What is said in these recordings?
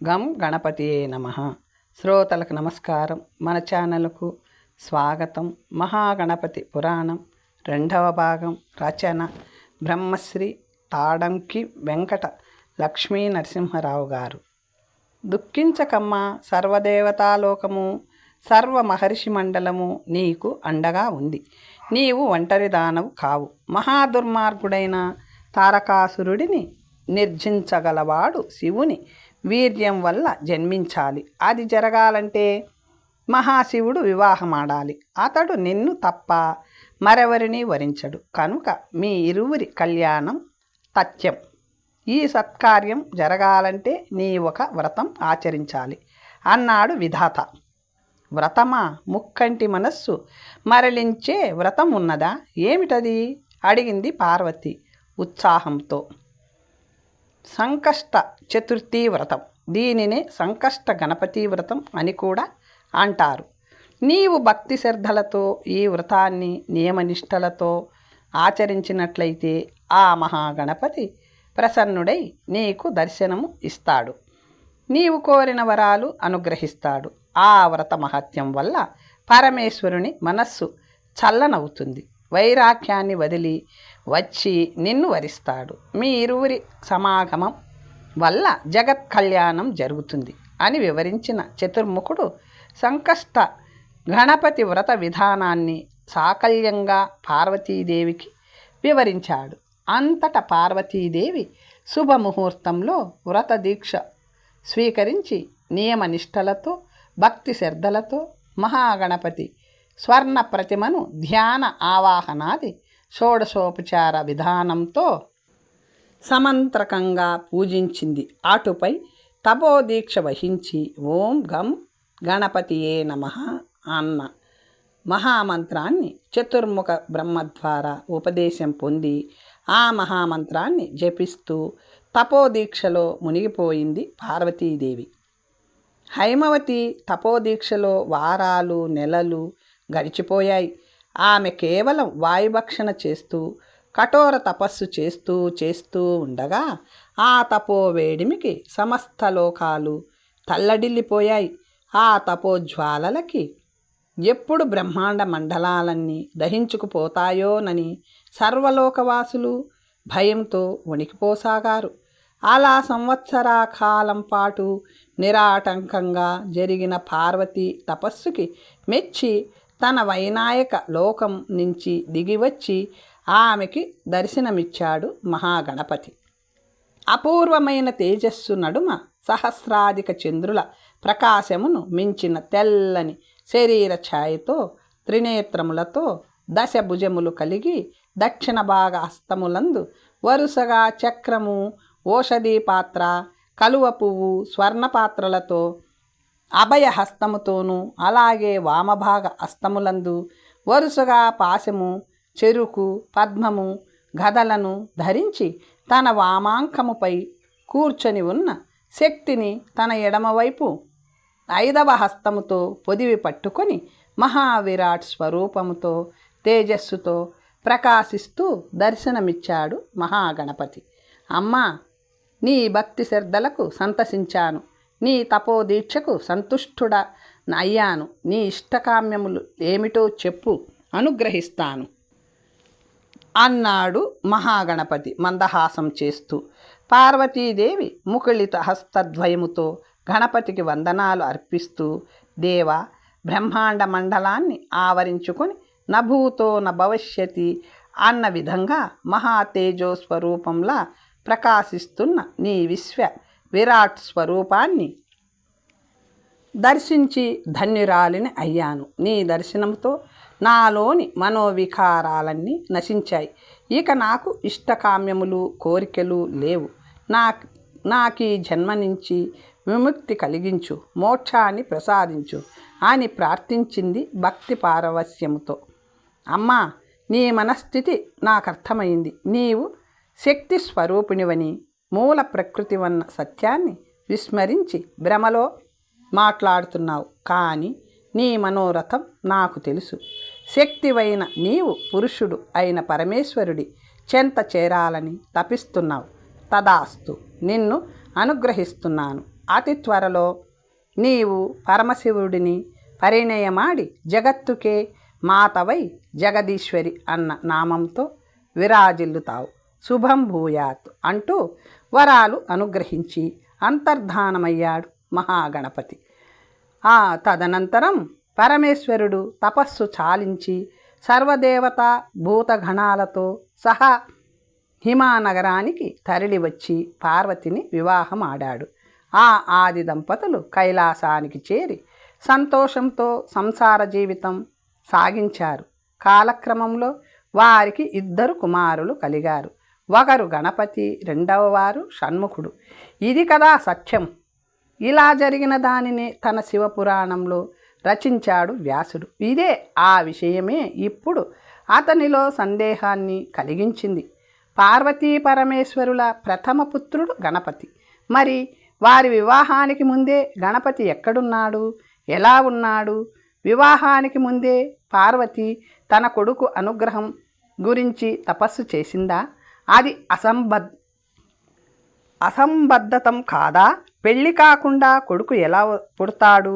గం గణపతియే నమః. శ్రోతలకు నమస్కారం. మన ఛానల్కు స్వాగతం. మహాగణపతి పురాణం 2వ భాగం. రచన బ్రహ్మశ్రీ తాడంకి వెంకట లక్ష్మీ నరసింహరావు గారు. దుఃఖించకమ్మా, సర్వదేవతాలోకము సర్వ మహర్షి మండలము నీకు అండగా ఉంది. నీవు ఒంటరి దానవు కావు. మహాదుర్మార్గుడైన తారకాసురుడిని నిర్జించగలవాడు శివుని వీర్యం వల్ల జన్మించాలి. అది జరగాలంటే మహాశివుడు వివాహమాడాలి. అతడు నిన్ను తప్ప మరెవరిని వరించడు. కనుక మీ ఇరువురి కళ్యాణం తథ్యం. ఈ సత్కార్యం జరగాలంటే నీ ఒక వ్రతం ఆచరించాలి అన్నాడు విధాత. వ్రతమా? ముక్కంటి మనస్సు మరలించే వ్రతం ఉన్నదా? ఏమిటది? అడిగింది పార్వతి ఉత్సాహంతో. సంకష్ట చతుర్థి వ్రతం. దీనినే సంకష్ట గణపతి వ్రతం అని కూడా అంటారు. నీవు భక్తి శ్రద్ధలతో ఈ వ్రతాన్ని నియమనిష్టలతో ఆచరించినట్లయితే ఆ మహాగణపతి ప్రసన్నుడై నీకు దర్శనము ఇస్తాడు. నీవు కోరిన వరాలు అనుగ్రహిస్తాడు. ఆ వ్రత మహత్యం వల్ల పరమేశ్వరుని మనస్సు చల్లనవుతుంది. వైరాగ్యాన్ని వదిలి వచ్చి నిన్ను వరిస్తాడు. మీ ఇరువురి సమాగమం వల్ల జగత్ కళ్యాణం జరుగుతుంది అని వివరించిన చతుర్ముఖుడు సంకష్ట గణపతి వ్రత విధానాన్ని సాకల్యంగా పార్వతీదేవికి వివరించాడు. అంతట పార్వతీదేవి శుభముహూర్తంలో వ్రత దీక్ష స్వీకరించి నియమనిష్టలతో భక్తి శ్రద్ధలతో మహాగణపతి స్వర్ణ ప్రతిమను ధ్యాన ఆవాహనాది షోడశోపచార విధానంతో సమంత్రకంగా పూజించింది. అటుపై తపోదీక్ష వహించి ఓం గం గణపతియే నమః అన్న మహామంత్రాన్ని చతుర్ముఖ బ్రహ్మ ద్వారా ఉపదేశం పొంది ఆ మహామంత్రాన్ని జపిస్తూ తపోదీక్షలో మునిగిపోయింది పార్వతీదేవి. హైమవతి తపోదీక్షలో వారాలు నెలలు గడిచిపోయాయి. ఆమె కేవలం వాయుభక్షణ చేస్తూ కఠోర తపస్సు చేస్తూ ఉండగా ఆ తపోవేడిమికి సమస్త లోకాలు తల్లడిల్లిపోయాయి. ఆ తపోజ్వాలలకి ఎప్పుడు బ్రహ్మాండ మండలాలన్నీ దహించుకుపోతాయోనని సర్వలోకవాసులు భయంతో వణికిపోసాగారు. అలా సంవత్సరా కాలం పాటు నిరాటంకంగా జరిగిన పార్వతీ తపస్సుకి మెచ్చి తన వైనాయక లోకం నుంచి దిగివచ్చి ఆమెకి దర్శనమిచ్చాడు మహాగణపతి. అపూర్వమైన తేజస్సు నడుమ సహస్రాధిక చంద్రుల ప్రకాశమును మించిన తెల్లని శరీర ఛాయతో త్రినేత్రములతో దశభుజములు కలిగి దక్షిణ భాగ హస్తములందు వరుసగా చక్రము, ఓషధీ పాత్ర, కలువ పువ్వు, స్వర్ణపాత్రలతో అభయహస్తముతోనూ అలాగే వామభాగ హస్తములందు వరుసగా పాశము, చెరుకు, పద్మము, గదలను ధరించి తన వామాంకముపై కూర్చొని ఉన్న శక్తిని తన ఎడమవైపు 5వ హస్తముతో పొదివి పట్టుకొని మహావిరాట్ స్వరూపముతో తేజస్సుతో ప్రకాశిస్తూ దర్శనమిచ్చాడు మహాగణపతి. అమ్మా, నీ భక్తి శ్రద్ధలకు సంతసించాను. నీ తపోదీక్షకు సంతుష్టుడ అయ్యాను. నీ ఇష్టకామ్యములు ఏమిటో చెప్పు, అనుగ్రహిస్తాను అన్నాడు మహాగణపతి మందహాసం చేస్తూ. పార్వతీదేవి ముకుళిత హస్తద్వయముతో గణపతికి వందనాలు అర్పిస్తూ దేవ, బ్రహ్మాండ మండలాన్ని ఆవరించుకొని నభూతో నభవిష్యతి అన్న విధంగా మహాతేజోస్వరూపంలా ప్రకాశిస్తున్న నీ విశ్వ విరాట్ స్వరూపాన్ని దర్శించి ధన్యురాలిని అయ్యాను. నీ దర్శనంతో నాలోని మనోవికారాలన్నీ నశించాయి. ఇక నాకు ఇష్టకామ్యములు కోరికలు లేవు. నాకీ జన్మ నుంచి విముక్తి కలిగించు, మోక్షాన్ని ప్రసాదించు అని ప్రార్థించింది భక్తి పారవస్యముతో. అమ్మా, నీ మనస్థితి నాకు అర్థమైంది. నీవు శక్తి స్వరూపిణివని, మూల ప్రకృతి వన్న సత్యాన్ని విస్మరించి భ్రమలో మాట్లాడుతున్నావు. కానీ నీ మనోరథం నాకు తెలుసు. శక్తివైన నీవు పురుషుడు అయిన పరమేశ్వరుడి చెంత చేరాలని తపిస్తున్నావు. తదాస్తు, నిన్ను అనుగ్రహిస్తున్నాను అతి త్వరలో నీవు పరమశివుడిని పరిణయమాడి జగత్తుకే మాతవై జగదీశ్వరి అన్న నామంతో విరాజిల్లుతావు. శుభం భూయాత్ అంటూ వరాలు అనుగ్రహించి అంతర్ధానమయ్యాడు మహాగణపతి. ఆ తదనంతరం పరమేశ్వరుడు తపస్సు చాలించి సర్వదేవత భూతగణాలతో సహా హిమానగరానికి తరలివచ్చి పార్వతిని వివాహం ఆడాడు. ఆ ఆది దంపతులు కైలాసానికి చేరి సంతోషంతో సంసార జీవితం సాగించారు. కాలక్రమంలో వారికి 2 కుమారులు కలిగారు. ఒకరు గణపతి, రెండవ వారు షణ్ముఖుడు. ఇది కదా సత్యం. ఇలా జరిగిన దానిని తన శివపురాణంలో రచించాడు వ్యాసుడు. ఇదే ఆ విషయమే ఇప్పుడు అతనిలో సందేహాన్ని కలిగించింది. పార్వతీ పరమేశ్వరుల ప్రథమ పుత్రుడు గణపతి. మరి వారి వివాహానికి ముందే గణపతి ఎక్కడున్నాడు, ఎలా ఉన్నాడు? వివాహానికి ముందే పార్వతి తన కొడుకు అనుగ్రహం గురించి తపస్సు చేసిందా? అది అసంబద్ధతం కాదా? పెళ్ళి కాకుండా కొడుకు ఎలా పుడతాడు?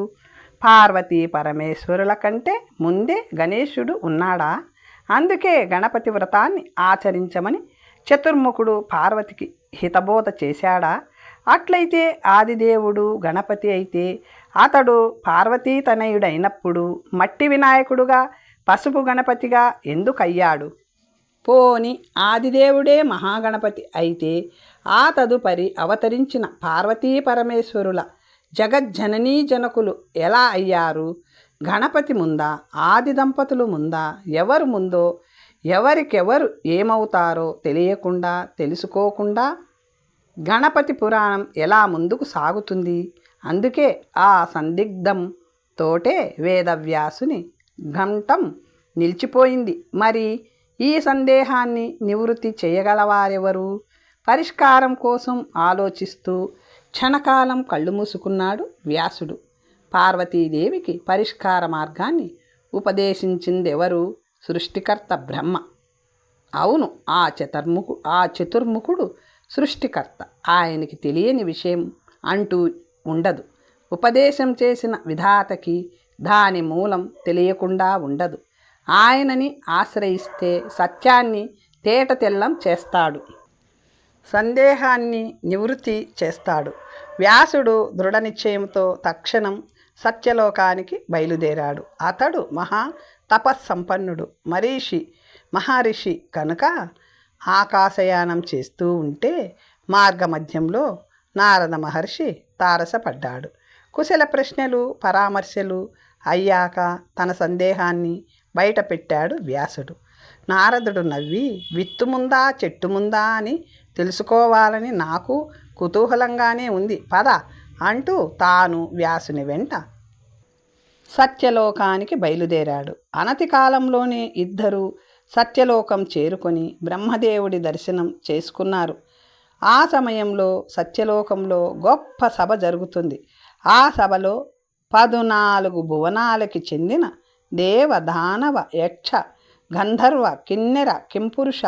పార్వతీ పరమేశ్వరుల కంటే ముందే గణేశుడు ఉన్నాడా? అందుకే గణపతి వ్రతాన్ని ఆచరించమని చతుర్ముఖుడు పార్వతికి హితబోధ చేశాడా? అట్లయితే ఆదిదేవుడు గణపతి అయితే అతడు పార్వతీ తనయుడైనప్పుడు మట్టి వినాయకుడుగా, పసుపు గణపతిగా ఎందుకయ్యాడు? పోని ఆదిదేవుడే మహాగణపతి అయితే ఆ తదుపరి అవతరించిన పార్వతీ పరమేశ్వరుల జగజ్జననీ జనకులు ఎలా అయ్యారు? గణపతి ముందా, ఆది దంపతులు ముందా? ఎవరు ముందో ఎవరికెవరు ఏమవుతారో తెలియకుండా, తెలుసుకోకుండా గణపతి పురాణం ఎలా ముందుకు సాగుతుంది? అందుకే ఆ సందిగ్ధం తోటే వేదవ్యాసుని ఘంటం నిలిచిపోయింది. మరి ఈ సందేహాన్ని నివృత్తి చేయగలవారెవరు? పరిష్కారం కోసం ఆలోచిస్తూ క్షణకాలం కళ్ళు మూసుకున్నాడు వ్యాసుడు. పార్వతీదేవికి పరిష్కార మార్గాన్ని ఉపదేశించిందెవరు? సృష్టికర్త బ్రహ్మ. అవును, ఆ చతుర్ముఖుడు సృష్టికర్త. ఆయనకి తెలియని విషయం అంటూ ఉండదు. ఉపదేశం చేసిన విధాతకి దాని మూలం తెలియకుండా ఉండదు. ఆయనని ఆశ్రయిస్తే సత్యాన్ని తేటతెల్లం చేస్తాడు, సందేహాన్ని నివృత్తి చేస్తాడు. వ్యాసుడు దృఢ నిశ్చయంతో తక్షణం సత్యలోకానికి బయలుదేరాడు. అతడు మహా తపస్సంపన్నుడు, మహర్షి కనుక ఆకాశయానం చేస్తూ ఉంటే మార్గమధ్యంలో నారద మహర్షి తారసపడ్డాడు. కుశల ప్రశ్నలు, పరామర్శలు అయ్యాక తన సందేహాన్ని బయటపెట్టాడు వ్యాసుడు. నారదుడు నవ్వి, విత్తు ముందా చెట్టు ముందా అని తెలుసుకోవాలని నాకు కుతూహలంగానే ఉంది, పద అంటూ తాను వ్యాసుని వెంట సత్యలోకానికి బయలుదేరాడు. అనతి కాలంలోనే ఇద్దరు సత్యలోకం చేరుకొని బ్రహ్మదేవుడి దర్శనం చేసుకున్నారు. ఆ సమయంలో సత్యలోకంలో గొప్ప సభ జరుగుతుంది. ఆ సభలో 14 భువనాలకి చెందిన దేవ, దానవ, యక్ష, గంధర్వ, కిన్నెర, కింపురుష,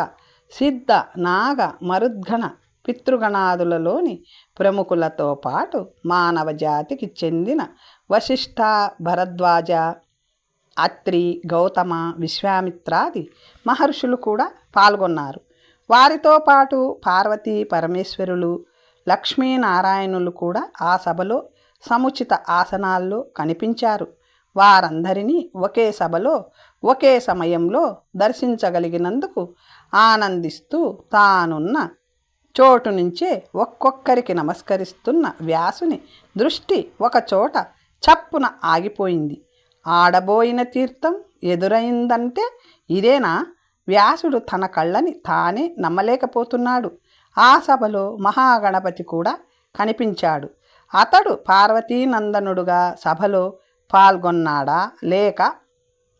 సిద్ధ, నాగ, మరుద్గణ, పితృగణాదులలోని ప్రముఖులతో పాటు మానవ జాతికి చెందిన వశిష్ఠ, భరద్వాజ, అత్రి, గౌతమ, విశ్వామిత్రాది మహర్షులు కూడా పాల్గొన్నారు. వారితో పాటు పార్వతీ పరమేశ్వరులు, లక్ష్మీనారాయణులు కూడా ఆ సభలో సముచిత ఆసనాల్లో కనిపించారు. వారందరినీ ఒకే సభలో ఒకే సమయంలో దర్శించగలిగినందుకు ఆనందిస్తూ తానున్న చోటు నుంచే ఒక్కొక్కరికి నమస్కరిస్తున్న వ్యాసుని దృష్టి ఒకచోట చప్పున ఆగిపోయింది. ఆడబోయిన తీర్థం ఎదురైందంటే ఇదేనా? వ్యాసుడు తన కళ్ళని తానే నమ్మలేకపోతున్నాడు. ఆ సభలో మహాగణపతి కూడా కనిపించాడు. అతడు పార్వతీనందనుడుగా సభలో పాల్గొన్నాడా, లేక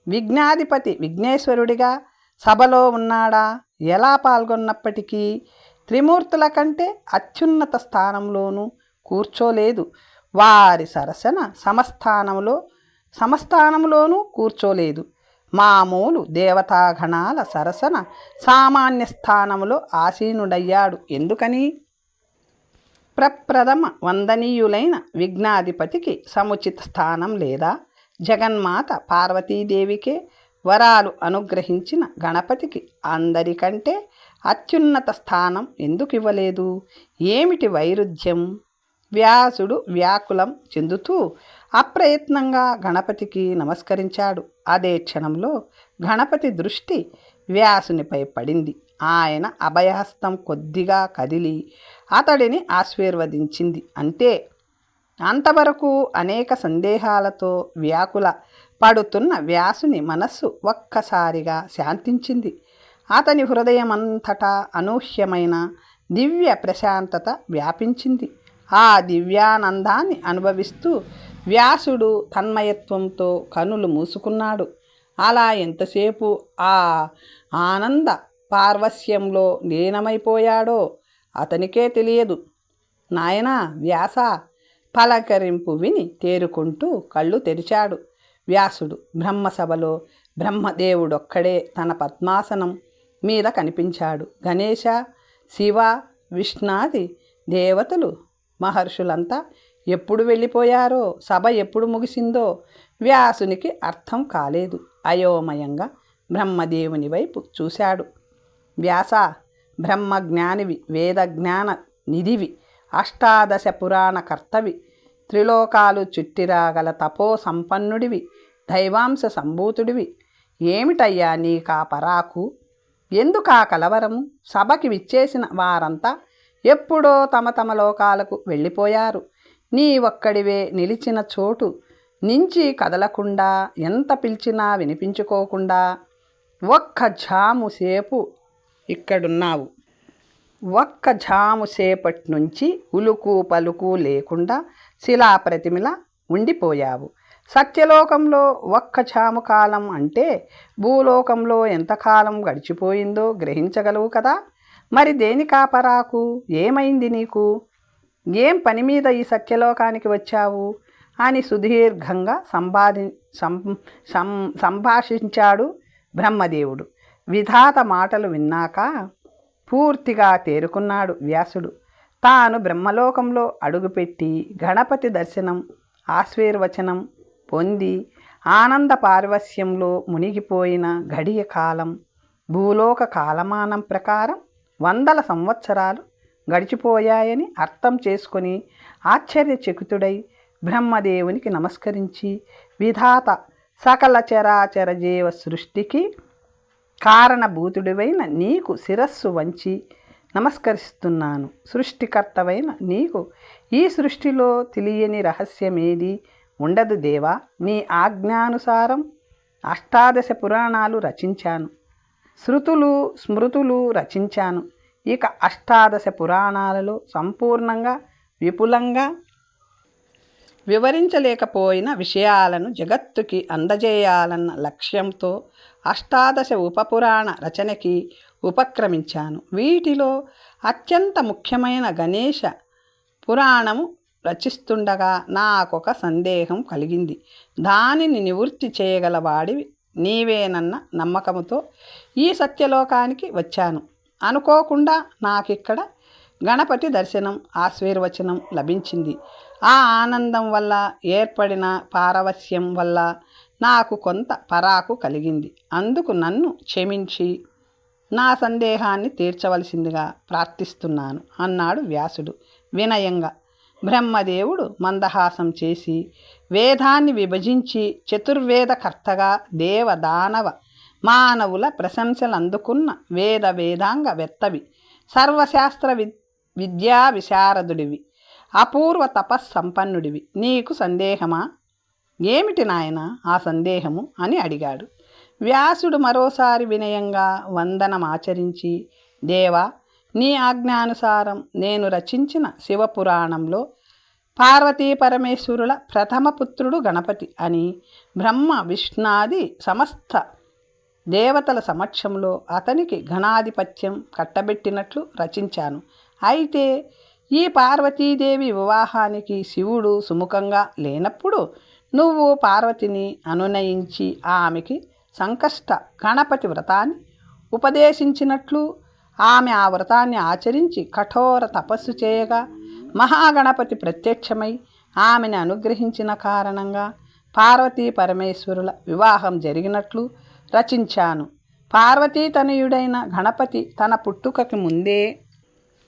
విఘ్నాధిపతి విఘ్నేశ్వరుడిగా సభలో ఉన్నాడా? ఎలా పాల్గొన్నప్పటికీ త్రిమూర్తుల కంటే అత్యున్నత స్థానంలోనూ కూర్చోలేదు. వారి సరసన సమస్థానంలోనూ కూర్చోలేదు. మామూలు దేవతాగణాల సరసన సామాన్య స్థానంలో ఆసీనుడయ్యాడు. ఎందుకని? ప్రప్రథమ వందనీయులైన విఘ్నాధిపతికి సముచిత స్థానం లేదా? జగన్మాత పార్వతీదేవికే వరాలు అనుగ్రహించిన గణపతికి అందరికంటే అత్యున్నత స్థానం ఎందుకు ఇవ్వలేదు? ఏమిటి వైరుధ్యం? వ్యాసుడు వ్యాకులం చెందుతూ అప్రయత్నంగా గణపతికి నమస్కరించాడు. అదే క్షణంలో గణపతి దృష్టి వ్యాసునిపై పడింది. ఆయన అభయహస్తం కొద్దిగా కదిలి అతడిని ఆశీర్వదించింది. అంతే. అంతవరకు అనేక సందేహాలతో వ్యాకుల పడుతున్న వ్యాసుని మనస్సు ఒక్కసారిగా శాంతించింది. అతని హృదయమంతటా అనూహ్యమైన దివ్య ప్రశాంతత వ్యాపించింది. ఆ దివ్యానందాన్ని అనుభవిస్తూ వ్యాసుడు తన్మయత్వంతో కనులు మూసుకున్నాడు. అలా ఎంతసేపు ఆ ఆనంద పార్వస్యంలో లీనమైపోయాడో అతనికే తెలియదు. నాయనా వ్యాస, పలకరింపు విని తేరుకుంటూ కళ్ళు తెరిచాడు వ్యాసుడు. బ్రహ్మసభలో బ్రహ్మదేవుడొక్కడే తన పద్మాసనం మీద కనిపించాడు. గణేశ, శివ, విష్ణాది దేవతలు, మహర్షులంతా ఎప్పుడు వెళ్ళిపోయారో, సభ ఎప్పుడు ముగిసిందో వ్యాసునికి అర్థం కాలేదు. అయోమయంగా బ్రహ్మదేవుని వైపు చూశాడు. వ్యాస, బ్రహ్మజ్ఞానివి, వేదజ్ఞాన నిధివి, అష్టాదశ పురాణ కర్తవి, త్రిలోకాలు చుట్టిరాగల తపో సంపన్నుడివి, దైవాంశ సంభూతుడివి. ఏమిటయ్యా నీకా పరాకు? ఎందుకా కలవరము? సభకి విచ్చేసిన వారంతా ఎప్పుడో తమ తమ లోకాలకు వెళ్ళిపోయారు. నీ ఒక్కడివే నిలిచిన చోటు నుంచి కదలకుండా, ఎంత పిలిచినా వినిపించుకోకుండా ఒక్క ఝాము సేపు ఇక్కడున్నావు. ఒక్క ఝాము సేపటి నుంచి ఉలుకు పలుకు లేకుండా శిలాప్రతిమలా ఉండిపోయావు. సత్యలోకంలో ఒక్క ఝాము కాలం అంటే భూలోకంలో ఎంతకాలం గడిచిపోయిందో గ్రహించగలవు కదా. మరి దేనికా పరాకు? ఏమైంది నీకు? ఏం పని మీద ఈ సత్యలోకానికి వచ్చావు అని సుదీర్ఘంగా సంభాషించాడు బ్రహ్మదేవుడు. విధాత మాటలు విన్నాక పూర్తిగా తేరుకున్నాడు వ్యాసుడు. తాను బ్రహ్మలోకంలో అడుగుపెట్టి గణపతి దర్శనం, ఆశీర్వచనం పొంది ఆనంద పార్వస్యంలో మునిగిపోయిన గడియ కాలం భూలోక కాలమానం ప్రకారం 100 సంవత్సరాలు గడిచిపోయాయని అర్థం చేసుకొని ఆశ్చర్యచకితుడై బ్రహ్మదేవునికి నమస్కరించి, విధాత సకల చరాచర జీవ సృష్టికి కారణభూతుడివైన నీకు శిరస్సు వంచి నమస్కరిస్తున్నాను. సృష్టికర్తవైన నీకు ఈ సృష్టిలో తెలియని రహస్యమేది ఉండదు దేవా. నీ ఆజ్ఞానుసారం అష్టాదశ పురాణాలు రచించాను, శృతులు స్మృతులు రచించాను. ఇక అష్టాదశ పురాణాలలో సంపూర్ణంగా విపులంగా వివరించలేకపోయిన విషయాలను జగత్తుకి అందజేయాలన్న లక్ష్యంతో అష్టాదశ ఉపపురాణ రచనకి ఉపక్రమించాను. వీటిలో అత్యంత ముఖ్యమైన గణేశ పురాణము రచిస్తుండగా నాకొక సందేహం కలిగింది. దానిని నివృత్తి చేయగల వాడివి నీవేనన్న నమ్మకంతో ఈ సత్యలోకానికి వచ్చాను. అనుకోకుండా నాకిక్కడ గణపతి దర్శనం, ఆశీర్వచనం లభించింది. ఆ ఆనందం వల్ల ఏర్పడిన పారవస్యం వల్ల నాకు కొంత పరాకు కలిగింది. అందుకు నన్ను క్షమించి నా సందేహాన్ని తీర్చవలసిందిగా ప్రార్థిస్తున్నాను అన్నాడు వ్యాసుడు వినయంగా. బ్రహ్మదేవుడు మందహాసం చేసి, వేదాన్ని విభజించి చతుర్వేదకర్తగా దేవ దానవ మానవుల ప్రశంసలు అందుకున్న వేదాంగ వెత్తవి, సర్వశాస్త్ర విద్యా విశారదుడివి, అపూర్వ తపస్సంపన్నుడివి, నీకు సందేహమా? ఏమిటి నాయన ఆ సందేహము అని అడిగాడు. వ్యాసుడు మరోసారి వినయంగా వందనమాచరించి, దేవా, నీ ఆజ్ఞానుసారం నేను రచించిన శివపురాణంలో పార్వతీ పరమేశ్వరుల ప్రథమ పుత్రుడు గణపతి అని బ్రహ్మ విష్ణాది సమస్త దేవతల సమక్షంలో అతనికి గణాధిపత్యం కట్టబెట్టినట్లు రచించాను. అయితే ఈ పార్వతీదేవి వివాహానికి శివుడు సుముఖంగా లేనప్పుడు నువ్వు పార్వతిని అనునయించి ఆమెకి సంకష్ట గణపతి వ్రతాన్ని ఉపదేశించినట్లు ఆమె ఆ వ్రతాన్ని ఆచరించి కఠోర తపస్సు చేయగా మహాగణపతి ప్రత్యక్షమై ఆమెను అనుగ్రహించిన కారణంగా పార్వతీ పరమేశ్వరుల వివాహం జరిగినట్లు రచించాను. పార్వతీతనయుడైన గణపతి తన పుట్టుకకి ముందే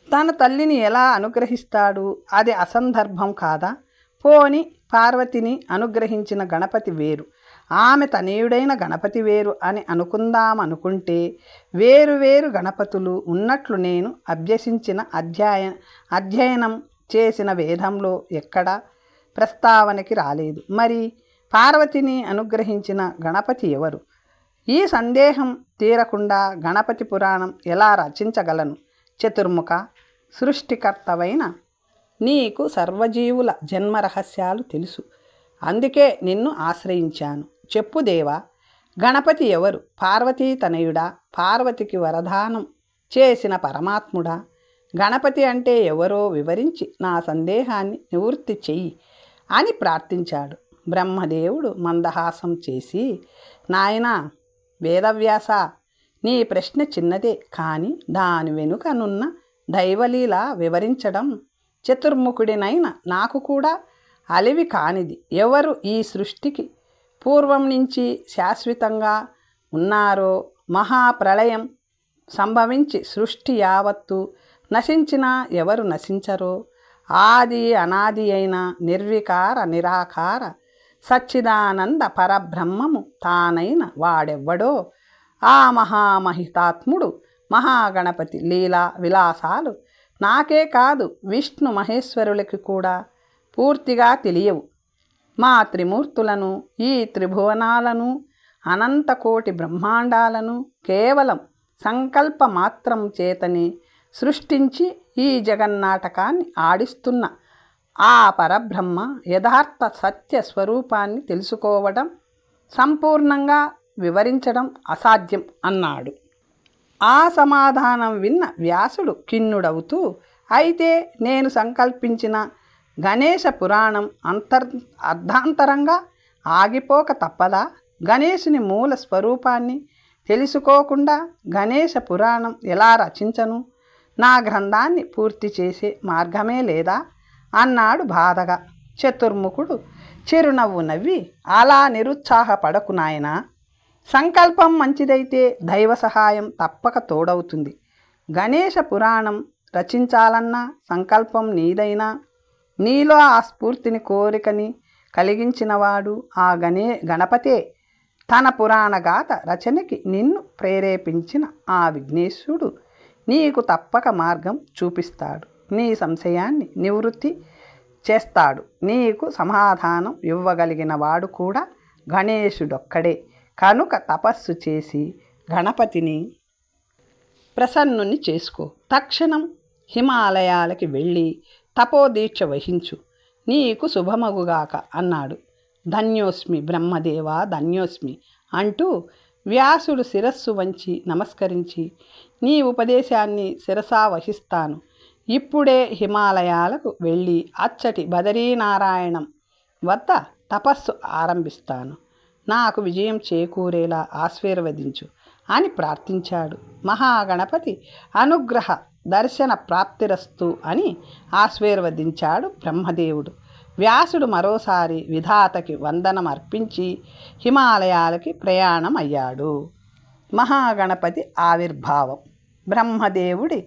తన తల్లిని ఎలా అనుగ్రహిస్తాడు? అది అసందర్భం కాదా? పోని పార్వతిని అనుగ్రహించిన గణపతి వేరు, ఆమె తనయుడైన గణపతి వేరు అని అనుకుందామనుకుంటే వేరు గణపతులు ఉన్నట్లు నేను అభ్యసించిన అధ్యయనం చేసిన వేదంలో ఎక్కడా ప్రస్తావనకి రాలేదు. మరి పార్వతిని అనుగ్రహించిన గణపతి ఎవరు? ఈ సందేహం తీరకుండా గణపతి పురాణం ఎలా రచించగలను? చతుర్ముఖ, సృష్టికర్తవైన నీకు సర్వజీవుల జన్మ రహస్యాలు తెలుసు. అందుకే నిన్ను ఆశ్రయించాను. చెప్పు దేవా, గణపతి ఎవరు? పార్వతీ తనయుడా? పార్వతికి వరదానం చేసిన పరమాత్ముడా? గణపతి అంటే ఎవరో వివరించి నా సందేహాన్ని నివృత్తి చెయ్యి అని ప్రార్థించాడు. బ్రహ్మదేవుడు మందహాసం చేసి, నాయనా వేదవ్యాస, నీ ప్రశ్న చిన్నదే, కానీ దాని వెనుకనున్న దైవలీల వివరించడం చతుర్ముఖుడినైన నాకు కూడా అలివి కానిది. ఎవరు ఈ సృష్టికి పూర్వం నుంచి శాశ్వతంగా ఉన్నారో, మహాప్రళయం సంభవించి సృష్టి యావత్తు నశించినా ఎవరు నశించరో, ఆది అనాది అయిన నిర్వికార నిరాకార సచ్చిదానంద పరబ్రహ్మము తానైన వాడెవ్వడో ఆ మహామహితాత్ముడు మహాగణపతి లీలా విలాసాలు నాకే కాదు, విష్ణు మహేశ్వరులకి కూడా పూర్తిగా తెలియవు. మా త్రిమూర్తులను, ఈ త్రిభువనాలను, అనంతకోటి బ్రహ్మాండాలను కేవలం సంకల్ప మాత్రం చేతనే సృష్టించి ఈ జగన్నాటకాన్ని ఆడిస్తున్న ఆ పరబ్రహ్మ యథార్థ సత్య స్వరూపాన్ని తెలుసుకోవడం, సంపూర్ణంగా వివరించడం అసాధ్యం అన్నాడు. ఆ సమాధానం విన్న వ్యాసుడు ఖిన్నుడవుతూ, అయితే నేను సంకల్పించిన గణేశ పురాణం అర్ధాంతరంగా ఆగిపోక తప్పదా? గణేశుని మూల స్వరూపాన్ని తెలుసుకోకుండా గణేశ పురాణం ఎలా రచించను? నా గ్రంథాన్ని పూర్తి చేసే మార్గమే లేదా అన్నాడు బాధగా. చతుర్ముఖుడు చిరునవ్వు నవ్వి, అలా నిరుత్సాహపడకు నాయనా, సంకల్పం మంచిదైతే దైవ సహాయం తప్పక తోడవుతుంది. గణేశ పురాణం రచించాలన్న సంకల్పం నీదైనా, నీలో ఆ స్ఫూర్తిని కోరికని కలిగించినవాడు ఆ గణపతే. తన పురాణ గాథ రచనకి నిన్ను ప్రేరేపించిన ఆ విఘ్నేశుడు నీకు తప్పక మార్గం చూపిస్తాడు. నీ సంశయాన్ని నివృత్తి చేస్తాడు. నీకు సమాధానం ఇవ్వగలిగిన వాడు కూడా గణేశుడొక్కడే. కనుక తపస్సు చేసి గణపతిని ప్రసన్నుని చేసుకో. తక్షణం హిమాలయాలకి వెళ్ళి తపోదీక్ష వహించు, నీకు శుభమగుగాక అన్నాడు. ధన్యోస్మి బ్రహ్మదేవా, ధన్యోస్మి అంటూ వ్యాసుడు శిరస్సు వంచి నమస్కరించి, నీ ఉపదేశాన్ని శిరసా వహిస్తాను. ఇప్పుడే హిమాలయాలకు వెళ్ళి అచ్చటి బదరీనారాయణం వద్ద తపస్సు ఆరంభిస్తాను. నాకు విజయం చేకూరేలా ఆశీర్వదించు అని ప్రార్థించాడు. మహాగణపతి అనుగ్రహ దర్శన ప్రాప్తిరస్తు అని ఆశీర్వదించాడు బ్రహ్మదేవుడు. వ్యాసుడు మరోసారి విధాతకి వందనం అర్పించి హిమాలయాలకి ప్రయాణం అయ్యాడు. మహాగణపతి ఆవిర్భావం. బ్రహ్మదేవుడి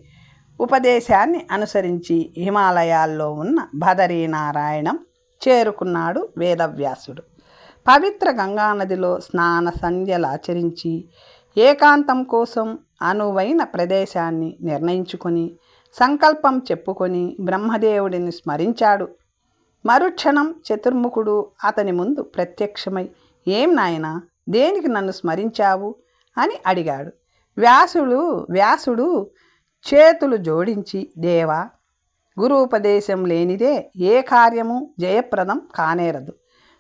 ఉపదేశాన్ని అనుసరించి హిమాలయాల్లో ఉన్న బదరీనారాయణం చేరుకున్నాడు వేదవ్యాసుడు. పవిత్ర గంగానదిలో స్నాన సంధ్యలాచరించి ఏకాంతం కోసం అనువైన ప్రదేశాన్ని నిర్ణయించుకొని సంకల్పం చెప్పుకొని బ్రహ్మదేవుడిని స్మరించాడు. మరుక్షణం చతుర్ముఖుడు అతని ముందు ప్రత్యక్షమై, ఏం నాయనా, దేనికి నన్ను స్మరించావు అని అడిగాడు. వ్యాసుడు చేతులు జోడించి, దేవా, గురూపదేశం లేనిదే ఏ కార్యము జయప్రదం కానేరదు.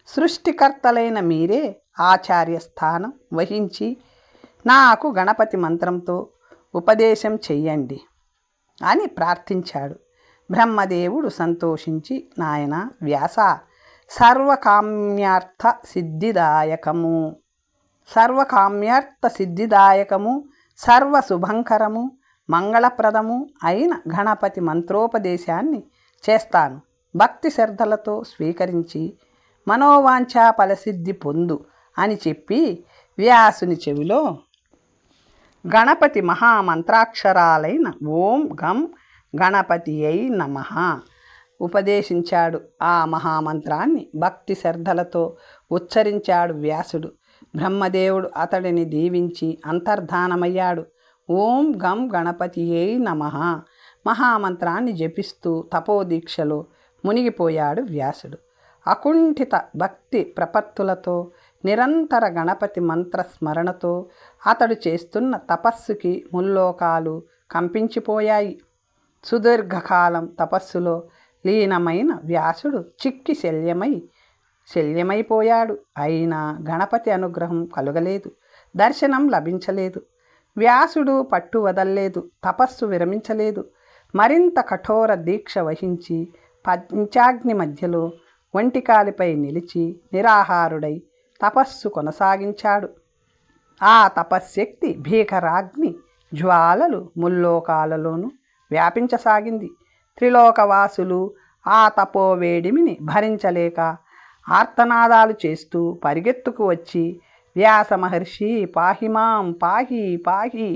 సృష్టికర్తలైన మీరే ఆచార్య స్థానం వహించి నాకు గణపతి మంత్రంతో ఉపదేశం చెయ్యండి అని ప్రార్థించాడు. బ్రహ్మదేవుడు సంతోషించి, నాయన వ్యాస, సర్వకామ్యార్థ సిద్ధిదాయకము సర్వశుభంకరము మంగళప్రదము అయిన గణపతి మంత్రోపదేశాన్ని చేస్తాను. భక్తి శ్రద్ధలతో స్వీకరించి మనోవాంఛా ఫలసిద్ధి పొందు అని చెప్పి వ్యాసుని చెవిలో గణపతి మహామంత్రాక్షరాలైన ఓం గం గణపతి అయి నమః ఉపదేశించాడు. ఆ మహామంత్రాన్ని భక్తి శ్రద్ధలతో ఉచ్చరించాడు వ్యాసుడు. బ్రహ్మదేవుడు అతడిని దీవించి అంతర్ధానమయ్యాడు. ఓం గం గణపతి అయి నమః మహామంత్రాన్ని జపిస్తూ తపోదీక్షలో మునిగిపోయాడు వ్యాసుడు. అకుంఠిత భక్తి ప్రపత్తులతో నిరంతర గణపతి మంత్ర స్మరణతో అతడు చేస్తున్న తపస్సుకి ముల్లోకాలు కంపించిపోయాయి. సుదీర్ఘకాలం తపస్సులో లీనమైన వ్యాసుడు చిక్కి శల్యమైపోయాడు. అయినా గణపతి అనుగ్రహం కలుగలేదు, దర్శనం లభించలేదు. వ్యాసుడు పట్టు వదల్లేదు, తపస్సు విరమించలేదు. మరింత కఠోర దీక్ష వహించి పంచాగ్ని మధ్యలో ఒంటికాలిపై నిలిచి నిరాహారుడై తపస్సు కొనసాగించాడు. ఆ తపశ్శక్తి భీకరాగ్ని జ్వాలలు ముల్లోకాలలోనూ వ్యాపించసాగింది. త్రిలోకవాసులు ఆ తపోవేడిమిని భరించలేక ఆర్తనాదాలు చేస్తూ పరిగెత్తుకు వచ్చి వ్యాస మహర్షి పాహిమాం పాహి పాహి,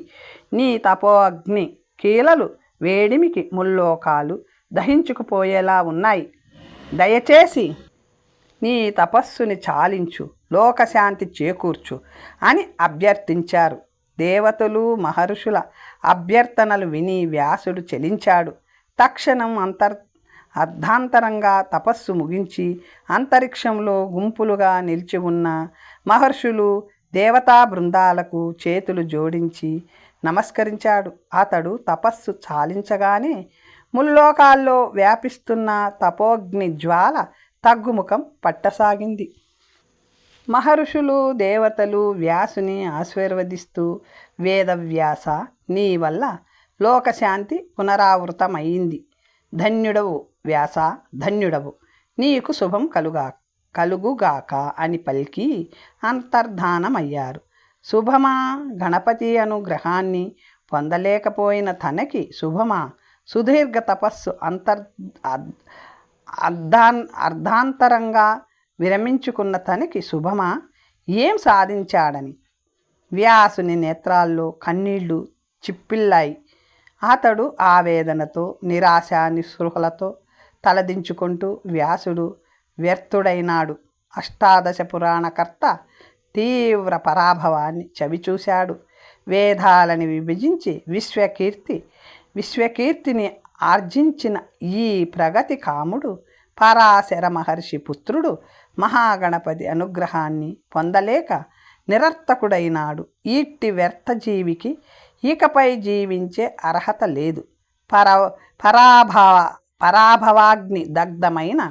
నీ తపో అగ్ని కీలలు వేడిమికి ముల్లోకాలు దహించుకుపోయేలా ఉన్నాయి, దయచేసి నీ తపస్సుని చాలించు, లోకశాంతి చేకూర్చు అని అభ్యర్థించారు. దేవతలు మహర్షుల అభ్యర్థనలు విని వ్యాసుడు చలించాడు. తక్షణం అర్ధాంతరంగా తపస్సు ముగించి అంతరిక్షంలో గుంపులుగా నిలిచి ఉన్న మహర్షులు దేవతా బృందాలకు చేతులు జోడించి నమస్కరించాడు. అతడు తపస్సు చాలించగానే ముల్లోకాల్లో వ్యాపిస్తున్న తపోగ్ని జ్వాల తగ్గుముఖం పట్టసాగింది. మహర్షులు దేవతలు వ్యాసుని ఆశీర్వదిస్తూ వేదవ్యాస, నీ వల్ల లోకశాంతి పునరావృతమైంది. ధన్యుడవు వ్యాస, ధన్యుడవు, నీకు శుభం కలుగుగాక అని పలికి అంతర్ధానమయ్యారు. శుభమా? గణపతి అనుగ్రహాన్ని పొందలేకపోయిన తనకి శుభమా? సుదీర్ఘ తపస్సు అర్ధాంతరంగా విరమించుకున్న తనకి శుభమా? ఏం సాధించాడని? వ్యాసుని నేత్రాల్లో కన్నీళ్లు చిప్పిల్లాయి. అతడు ఆవేదనతో నిరాశ నిస్పృహలతో తలదించుకుంటూ వ్యాసుడు వ్యర్థుడైనాడు. అష్టాదశ పురాణకర్త తీవ్ర పరాభవాన్ని చవిచూశాడు. వేదాలని విభజించి విశ్వకీర్తిని ఆర్జించిన ఈ ప్రగతి కాముడు పరాశర మహర్షి పుత్రుడు మహాగణపతి అనుగ్రహాన్ని పొందలేక నిరర్థకుడైనాడు. ఈట్టి వ్యర్థజీవికి ఇకపై జీవించే అర్హత లేదు. పరాభవాగ్ని దగ్ధమైన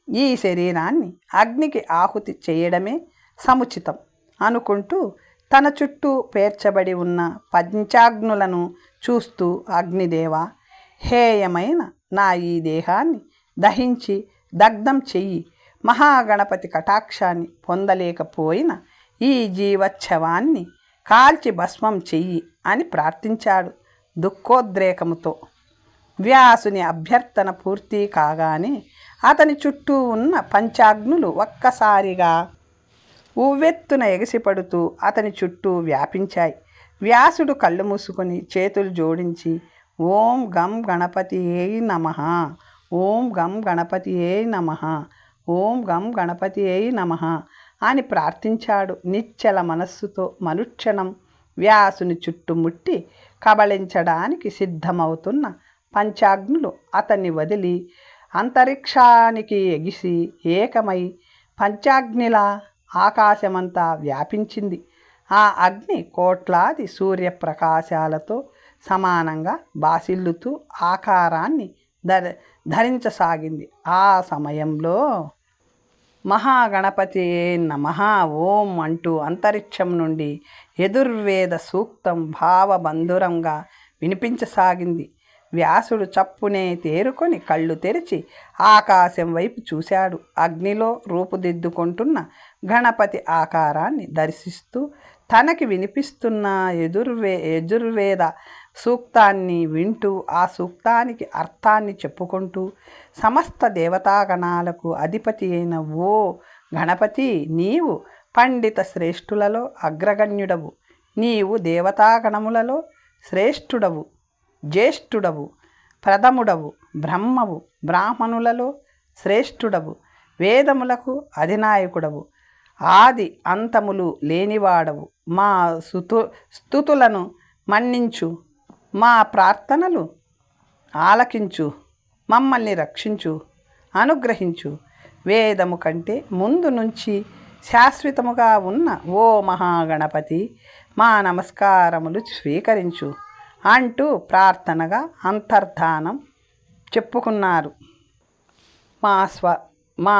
ఈ శరీరాన్ని అగ్నికి ఆహుతి చేయడమే సముచితం అనుకుంటూ తన చుట్టూ పేర్చబడి ఉన్న పంచాగ్నులను చూస్తూ అగ్నిదేవ, హేయమైన నా ఈ దేహాన్ని దహించి దగ్ధం చెయ్యి, మహాగణపతి కటాక్షాన్ని పొందలేకపోయిన ఈ జీవోత్సవాన్ని కాల్చి భస్మం చెయ్యి అని ప్రార్థించాడు దుఃఖోద్రేకముతో. వ్యాసుని అభ్యర్థన పూర్తి కాగానే అతని చుట్టూ ఉన్న పంచాగ్నులు ఒక్కసారిగా ఉవ్వెత్తున ఎగసిపడుతూ అతని చుట్టూ వ్యాపించాయి. వ్యాసుడు కళ్ళు మూసుకొని చేతులు జోడించి ఓం గం గణపతి ఏయి నమః, ఓం గం గణపతి ఏయి నమః, ఓం గం గణపతి ఏయి నమః అని ప్రార్థించాడు. నిశ్చల మనస్సుతో మనుక్షణం వ్యాసుని చుట్టుముట్టి కబళించడానికి సిద్ధమవుతున్న పంచాగ్నులు అతన్ని వదిలి అంతరిక్షానికి ఎగిసి ఏకమై పంచాగ్నిలా ఆకాశమంతా వ్యాపించింది. ఆ అగ్ని కోట్లాది సూర్యప్రకాశాలతో సమానంగా బాసిల్లుతూ ఆకారాన్ని ధరించసాగింది. ఆ సమయంలో మహాగణపతి నమః ఓం అంటూ అంతరిక్షం నుండి యజుర్వేద సూక్తం భావబంధురంగా వినిపించసాగింది. వ్యాసుడు చప్పునే తేరుకొని కళ్ళు తెరిచి ఆకాశం వైపు చూశాడు. అగ్నిలో రూపుదిద్దుకుంటున్న గణపతి ఆకారాన్ని దర్శిస్తూ తనకి వినిపిస్తున్న యజుర్వేద సూక్తాన్ని వింటూ ఆ సూక్తానికి అర్థాన్ని చెప్పుకుంటూ సమస్త దేవతాగణాలకు అధిపతి అయిన ఓ గణపతి, నీవు పండిత శ్రేష్ఠులలో అగ్రగణ్యుడవు. నీవు దేవతాగణములలో శ్రేష్ఠుడవు, జ్యేష్ఠుడవు, ప్రథముడవు. బ్రహ్మవు, బ్రాహ్మణులలో శ్రేష్ఠుడవు, వేదములకు అధినాయకుడవు, ఆది అంతములు లేనివాడవు. మా స్తుతులను మన్నించు, మా ప్రార్థనలు ఆలకించు, మమ్మల్ని రక్షించు, అనుగ్రహించు. వేదము కంటే ముందు నుంచి శాశ్వతముగా ఉన్న ఓ మహాగణపతి, మా నమస్కారములు స్వీకరించు అంటూ ప్రార్థనగా అంతర్ధానం చెప్పుకున్నారు. మా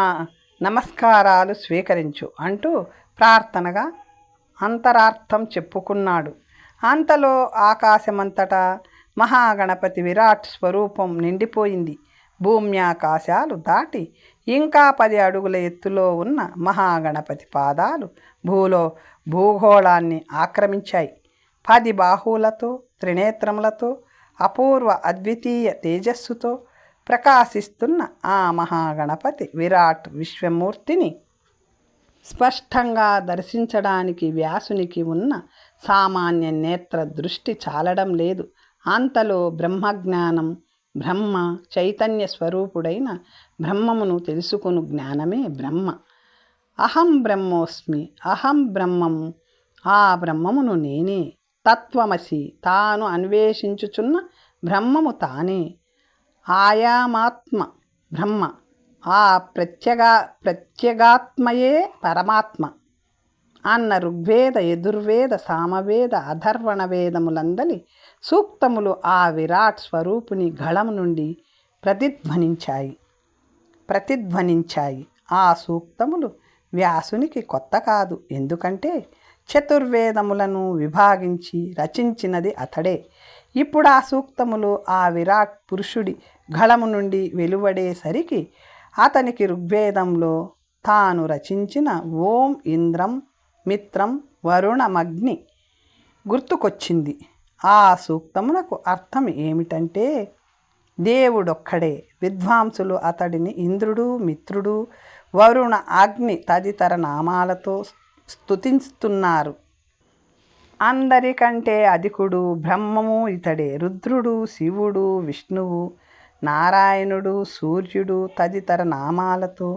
నమస్కారాలు స్వీకరించు అంటూ ప్రార్థనగా అంతరార్థం చెప్పుకున్నాడు. అంతలో ఆకాశమంతటా మహాగణపతి విరాట్ స్వరూపం నిండిపోయింది. భూమ్యాకాశాలు దాటి ఇంకా 10 అడుగుల ఎత్తులో ఉన్న మహాగణపతి పాదాలు భూగోళాన్ని ఆక్రమించాయి. 10 బాహువులతో, త్రినేత్రములతో, అపూర్వ అద్వితీయ తేజస్సుతో ప్రకాశిస్తున్న ఆ మహాగణపతి విరాట్ విశ్వమూర్తిని స్పష్టంగా దర్శించడానికి వ్యాసునికి ఉన్న సామాన్య నేత్ర దృష్టి చాలడం లేదు. అంతలో బ్రహ్మజ్ఞానం, బ్రహ్మ చైతన్య స్వరూపుడైన బ్రహ్మమును తెలుసుకుని జ్ఞానమే బ్రహ్మ. అహం బ్రహ్మోస్మి, అహం బ్రహ్మము, ఆ బ్రహ్మమును నేనే. తత్వమసి, తాను అన్వేషించుచున్న బ్రహ్మము తానే. ఆయామాత్మ బ్రహ్మ, ఆ ప్రత్యేగాత్మయే పరమాత్మ అన్న ఋగ్వేద, యజుర్వేద, సామవేద, అథర్వణ వేదములందలి సూక్తములు ఆ విరాట్ స్వరూపుని గళం నుండి ప్రతిధ్వనించాయి. ఆ సూక్తములు వ్యాసునికి కొత్త కాదు. ఎందుకంటే చతుర్వేదములను విభాగించి రచించినది అతడే. ఇప్పుడు ఆ సూక్తములు ఆ విరాట్ పురుషుడి గళము నుండి వెలువడేసరికి అతనికి ఋగ్వేదంలో తాను రచించిన ఓం ఇంద్రం మిత్రం వరుణమగ్ని గుర్తుకొచ్చింది. ఆ సూక్తమునకు అర్థం ఏమిటంటే, దేవుడొక్కడే. విద్వాంసులు అతడిని ఇంద్రుడు, మిత్రుడు, వరుణ, అగ్ని తదితర నామాలతో స్తుతిస్తున్నారు. అందరికంటే అధికుడు బ్రహ్మము ఇతడే. రుద్రుడు, శివుడు, విష్ణువు, నారాయణుడు, సూర్యుడు తదితర నామాలతో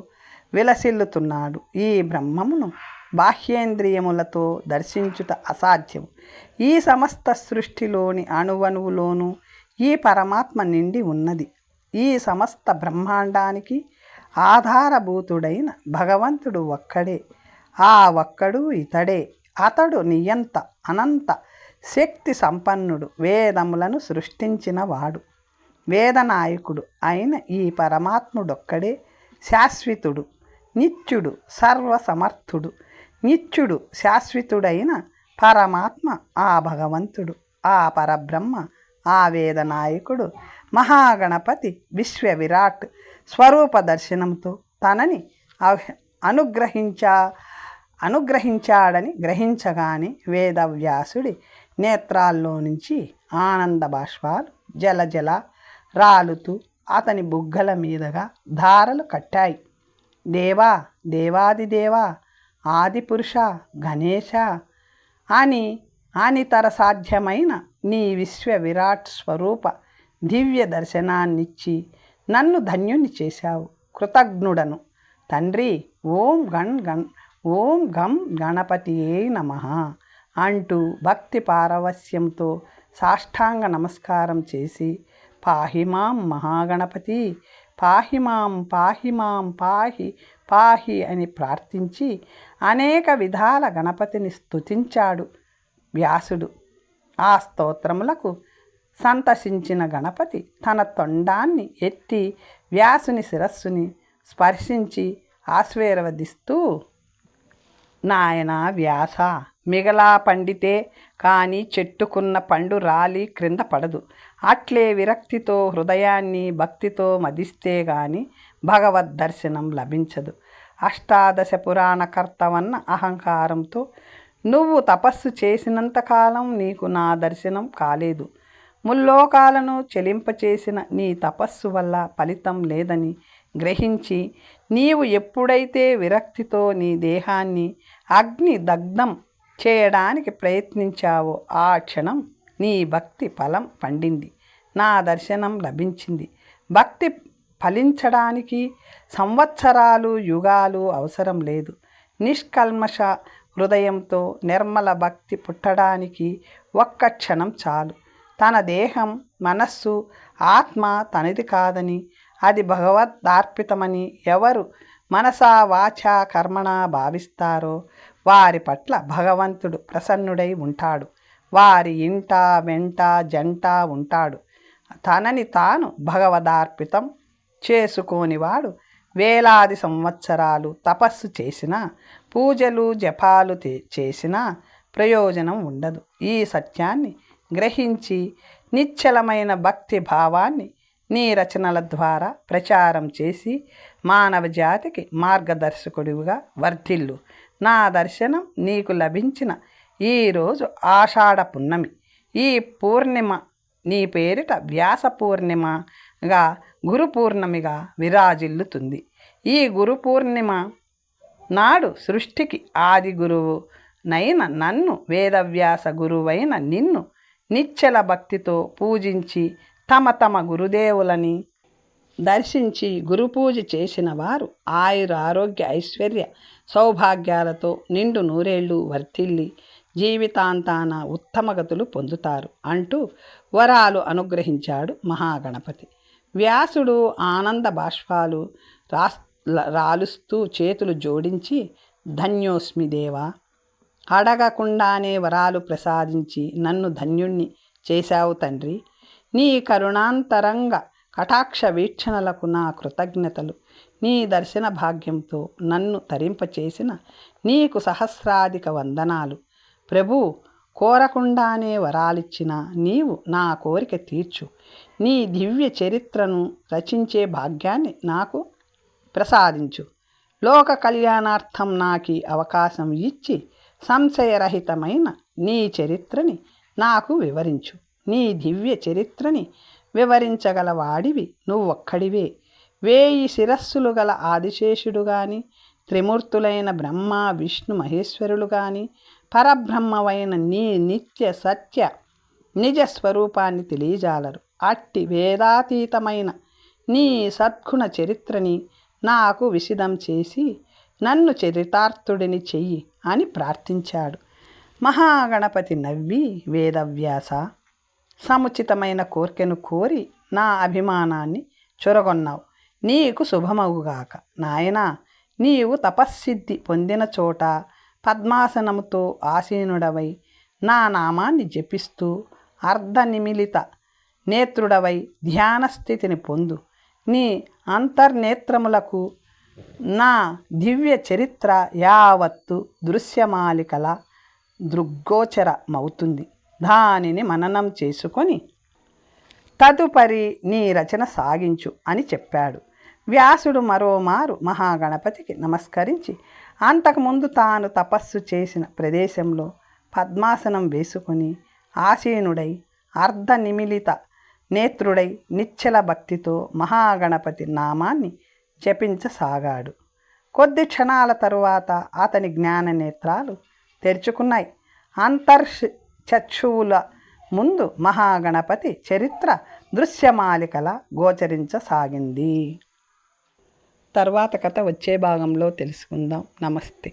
విలసిల్లుతున్నాడు. ఈ బ్రహ్మమును బాహ్యేంద్రియములతో దర్శించుట అసాధ్యం. ఈ సమస్త సృష్టిలోని అణువణువులోనూ ఈ పరమాత్మ నిండి ఉన్నది. ఈ సమస్త బ్రహ్మాండానికి ఆధారభూతుడైన భగవంతుడు ఒక్కడే. ఆ ఒక్కడు ఇతడే. అతడు నియంత, అనంత శక్తి సంపన్నుడు, వేదములను సృష్టించినవాడు, వేదనాయకుడు అయిన ఈ పరమాత్ముడొక్కడే శాశ్వతుడు, నిత్యుడు, సర్వసమర్థుడు. నిత్యుడు, శాశ్వతుడైన పరమాత్మ ఆ భగవంతుడు, ఆ పరబ్రహ్మ, ఆ వేదనాయకుడు మహాగణపతి విశ్వవిరాట్ స్వరూప దర్శనంతో తనని అనుగ్రహించాడని గ్రహించగానే వేదవ్యాసుడి నేత్రాల్లో నుంచి ఆనంద బాష్పాలు జలజల రాలుతూ అతని బుగ్గల మీదుగా ధారలు కట్టాయి. దేవా, దేవాదిదేవా, ఆదిపురుష, గణేశ అని అనితర సాధ్యమైన నీ విశ్వ విరాట్ స్వరూప దివ్య దర్శనాన్నిచ్చి నన్ను ధన్యుని చేశావు. కృతజ్ఞుడను తండ్రి. ఓం గం గణపతియే నమః అంటూ భక్తి పారవస్యంతో సాష్టాంగ నమస్కారం చేసి, పాహిమాం మహాగణపతి, పాహిమాం, పాహిమాం, పాహి అని ప్రార్థించి అనేక విధాల గణపతిని స్తుతించాడు వ్యాసుడు. ఆ స్తోత్రములకు సంతసించిన గణపతి తన తొండాన్ని ఎత్తి వ్యాసుని శిరస్సుని స్పర్శించి ఆశీర్వదిస్తూ, నాయన వ్యాస, మిగలా పండితే కానీ చెట్టుకున్న పండు రాలి క్రింద పడదు. అట్లే విరక్తితో హృదయాన్ని భక్తితో మదిస్తే గాని భగవద్ దర్శనం లభించదు. అష్టాదశ పురాణకర్తవన్న అహంకారంతో నువ్వు తపస్సు చేసినంతకాలం నీకు నా దర్శనం కాలేదు. ముల్లోకాలను చెలింపచేసిన నీ తపస్సు వల్ల ఫలితం లేదని గ్రహించి నీవు ఎప్పుడైతే విరక్తితో నీ దేహాన్ని అగ్ని దగ్ధం చేయడానికి ప్రయత్నించావో ఆ క్షణం నీ భక్తి ఫలం పండింది, నా దర్శనం లభించింది. భక్తి ఫలించడానికి సంవత్సరాలు యుగాలు అవసరం లేదు. నిష్కల్మష హృదయంతో నిర్మల భక్తి పుట్టడానికి ఒక్క క్షణం చాలు. తన దేహం, మనస్సు, ఆత్మ తనది కాదని, అది భగవద్దార్పితమని ఎవరు మనసా వాచా కర్మణ భావిస్తారో వారి పట్ల భగవంతుడు ప్రసన్నుడై ఉంటాడు. వారి ఇంట వెంట జంట ఉంటాడు. తనని తాను భగవదార్పితం చేసుకోనివాడు వేలాది సంవత్సరాలు తపస్సు చేసినా, పూజలు జపాలు చేసినా ప్రయోజనం ఉండదు. ఈ సత్యాన్ని గ్రహించి నిశ్చలమైన భక్తి భావాన్ని నీ రచనల ద్వారా ప్రచారం చేసి మానవ జాతికి మార్గదర్శకుడిగా వర్ధిల్లు. నా దర్శనం నీకు లభించిన ఈరోజు ఆషాఢ పున్నమి. ఈ పూర్ణిమ నీ పేరిట వ్యాస పూర్ణిమగా గురు పూర్ణమిగా విరాజిల్లుతుంది. ఈ గురు పూర్ణిమ నాడు సృష్టికి ఆది గురువు నైన నన్ను, వేదవ్యాస గురువైన నిన్ను నిశ్చల భక్తితో పూజించి తమ తమ గురుదేవులని దర్శించి గురుపూజ చేసిన వారు ఆయుర ఆరోగ్య ఐశ్వర్య సౌభాగ్యాలతో నిండు నూరేళ్లు వర్ధిల్లి జీవితాంతాన ఉత్తమగతులు పొందుతారు అంటూ వరాలు అనుగ్రహించాడు మహాగణపతి. వ్యాసుడు ఆనంద బాష్పాలు రాలుస్తూ చేతులు జోడించి, ధన్యోస్మి దేవా, అడగకుండానే వరాలు ప్రసాదించి నన్ను ధన్యుణ్ణి చేశావు తండ్రి. నీ కరుణాంతరంగ కటాక్ష వీక్షణలకు నా కృతజ్ఞతలు. నీ దర్శన భాగ్యంతో నన్ను తరింపచేసిన నీకు సహస్రాధిక వందనాలు. ప్రభు, కోరకుండానే వరాలిచ్చిన నీవు నా కోరిక తీర్చు. నీ దివ్య చరిత్రను రచించే భాగ్యాన్ని నాకు ప్రసాదించు. లోక కళ్యాణార్థం నాకి అవకాశం ఇచ్చి సంశయరహితమైన నీ చరిత్రని నాకు వివరించు. నీ దివ్య చరిత్రని వివరించగల వాడివి నువ్వొక్కడివే. 1000 శిరస్సులు గల ఆదిశేషుడు గాని, త్రిమూర్తులైన బ్రహ్మ విష్ణు మహేశ్వరులు గాని, పరబ్రహ్మవైన నీ నిత్య సత్య నిజ స్వరూపాన్ని తెలియజాలరు. అట్టి వేదాతీతమైన నీ సద్గుణ చరిత్రని నాకు విశదం చేసి నన్ను చరితార్థుడిని చెయ్యి అని ప్రార్థించాడు. మహాగణపతి నవ్వి, వేదవ్యాస, సముచితమైన కోర్కెను కోరి నా అభిమానాన్ని చొరగొన్నావు. నీకు శుభమగుగాక. నాయనా, నీవు తపస్సిద్ధి పొందిన చోట పద్మాసనముతో ఆసీనుడవై నా నామాన్ని జపిస్తూ అర్ధనిమిలిత నేత్రుడవై ధ్యానస్థితిని పొందు. నీ అంతర్నేత్రములకు నా దివ్య చరిత్ర యావత్తు దృశ్యమాలికల దృగ్గోచరమవుతుంది. దానిని మననం చేసుకొని తదుపరి నీ రచన సాగించు అని చెప్పాడు. వ్యాసుడు మరోమారు మహాగణపతికి నమస్కరించి అంతకుముందు తాను తపస్సు చేసిన ప్రదేశంలో పద్మాసనం వేసుకొని ఆసీనుడై అర్ధనిమిలిత నేత్రుడై నిశ్చల భక్తితో మహాగణపతి నామాన్ని జపించసాగాడు. కొద్ది క్షణాల తరువాత అతని జ్ఞాననేత్రాలు తెరుచుకున్నాయి. అంతర్చక్షువుల ముందు మహాగణపతి చరిత్ర దృశ్యమాలికల గోచరించసాగింది. తర్వాత కథ వచ్చే భాగంలో తెలుసుకుందాం. నమస్తే.